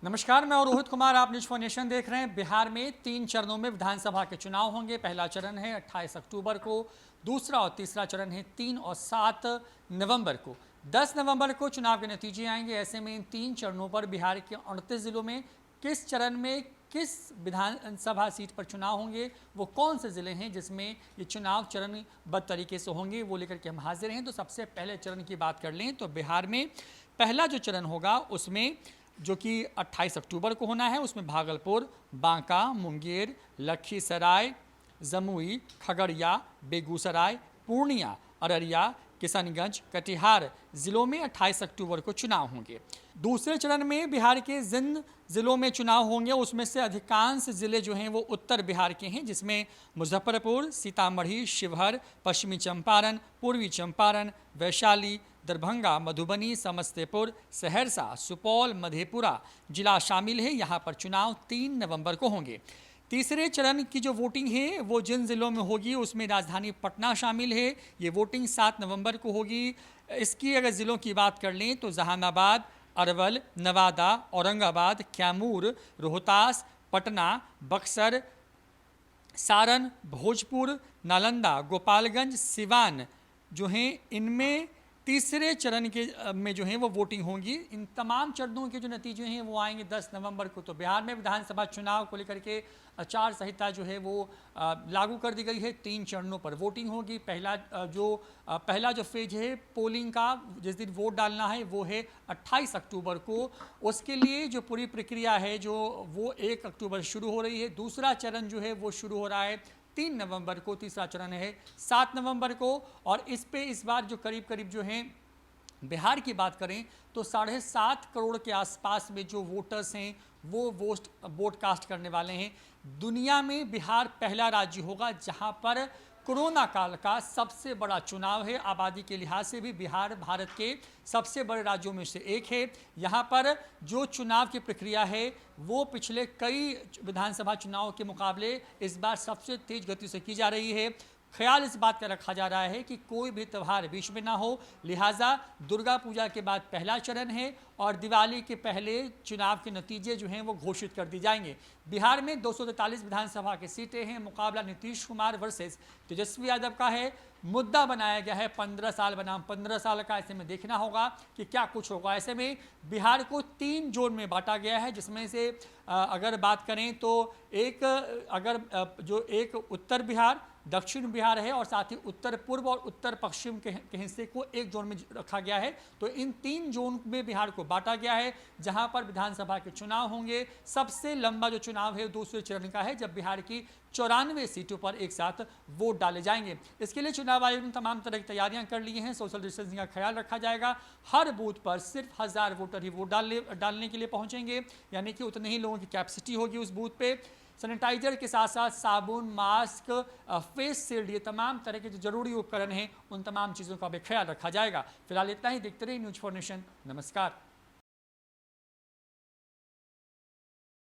नमस्कार, मैं और रोहित कुमार, आप न्यूज फॉर नेशन देख रहे हैं। बिहार में 3 चरणों में विधानसभा के चुनाव होंगे। पहला चरण है 28 अक्टूबर को, दूसरा और तीसरा चरण है 3 और 7 नवंबर को। 10 नवंबर को चुनाव के नतीजे आएंगे। ऐसे में इन 3 चरणों पर बिहार के 38 जिलों में किस चरण में किस विधानसभा सीट पर चुनाव होंगे, वो कौन से जिले हैं जिसमें ये चुनाव चरणबद्ध तरीके से होंगे, वो लेकर के हम हाजिर हैं। तो सबसे पहले चरण की बात कर लें तो बिहार में पहला जो चरण होगा उसमें जो कि 28 अक्टूबर को होना है, उसमें भागलपुर, बांका, मुंगेर, लखीसराय, जमुई, खगड़िया, बेगूसराय, पूर्णिया, अररिया, किशनगंज, कटिहार जिलों में 28 अक्टूबर को चुनाव होंगे। दूसरे चरण में बिहार के जिन जिलों में चुनाव होंगे उसमें से अधिकांश जिले जो हैं वो उत्तर बिहार के हैं, जिसमें मुजफ्फरपुर, सीतामढ़ी, शिवहर, पश्चिमी चंपारण, पूर्वी चंपारण, वैशाली, दरभंगा, मधुबनी, समस्तीपुर, सहरसा, सुपौल, मधेपुरा जिला शामिल है। यहाँ पर चुनाव 3 नवंबर को होंगे। तीसरे चरण की जो वोटिंग है वो जिन जिलों में होगी उसमें राजधानी पटना शामिल है। ये वोटिंग 7 नवंबर को होगी। इसकी अगर ज़िलों की बात कर लें तो जहानाबाद, अरवल, नवादा, औरंगाबाद, कैमूर, रोहतास, पटना, बक्सर, सारण, भोजपुर, नालंदा, गोपालगंज, सिवान जो हैं, इनमें तीसरे चरण के में जो है वो वोटिंग होगी। इन तमाम चरणों के जो नतीजे हैं वो आएंगे 10 नवंबर को। तो बिहार में विधानसभा चुनाव को लेकर के आचार संहिता जो है वो लागू कर दी गई है। 3 चरणों पर वोटिंग होगी। पहला जो फेज है पोलिंग का, जिस दिन वोट डालना है वो है 28 अक्टूबर को। उसके लिए जो पूरी प्रक्रिया है जो वो 1 अक्टूबर शुरू हो रही है। दूसरा चरण जो है वो शुरू हो रहा है 3 नवंबर को। तीसरा चरण है 7 नवंबर को। और इस बार जो करीब जो हैं, बिहार की बात करें तो 7.5 करोड़ के आसपास में जो वोटर्स हैं वो वोट कास्ट करने वाले हैं। दुनिया में बिहार पहला राज्य होगा जहां पर कोरोना काल का सबसे बड़ा चुनाव है। आबादी के लिहाज से भी बिहार भारत के सबसे बड़े राज्यों में से एक है। यहाँ पर जो चुनाव की प्रक्रिया है वो पिछले कई विधानसभा चुनाव के मुकाबले इस बार सबसे तेज गति से की जा रही है। ख्याल इस बात का रखा जा रहा है कि कोई भी त्यौहार बीच में ना हो, लिहाजा दुर्गा पूजा के बाद पहला चरण है और दिवाली के पहले चुनाव के नतीजे जो हैं वो घोषित कर दिए जाएंगे। बिहार में 243 विधानसभा की सीटें हैं। मुकाबला नीतीश कुमार वर्सेस तेजस्वी यादव का है। मुद्दा बनाया गया है 15 साल बनाम 15 साल का। ऐसे में देखना होगा कि क्या कुछ होगा। ऐसे में बिहार को 3 जोन में बांटा गया है, जिसमें से अगर बात करें तो एक उत्तर बिहार, दक्षिण बिहार है और साथ ही उत्तर पूर्व और उत्तर पश्चिम के हिस्से को एक जोन में रखा गया है। तो इन 3 जोन में बिहार को बांटा गया है जहां पर विधानसभा के चुनाव होंगे। सबसे लंबा जो चुनाव है दूसरे चरण का है, जब बिहार की 94 सीटों पर एक साथ वोट डाले जाएंगे। इसके लिए चुनाव आयोग ने तमाम तरह की तैयारियां कर ली हैं। सोशल डिस्टेंसिंग का ख्याल रखा जाएगा। हर बूथ पर सिर्फ 1000 वोटर ही वोट डालने के लिए पहुंचेंगे, यानी कि उतने ही लोगों की कैपेसिटी होगी उस बूथ पे। सैनिटाइजर के साथ साथ साबुन, मास्क, फेस शील्ड, ये तमाम तरह के जो जरूरी उपकरण हैं उन तमाम चीज़ों का भी ख्याल रखा जाएगा। फिलहाल इतना ही। देखते रहिए न्यूज फॉर नेशन। नमस्कार।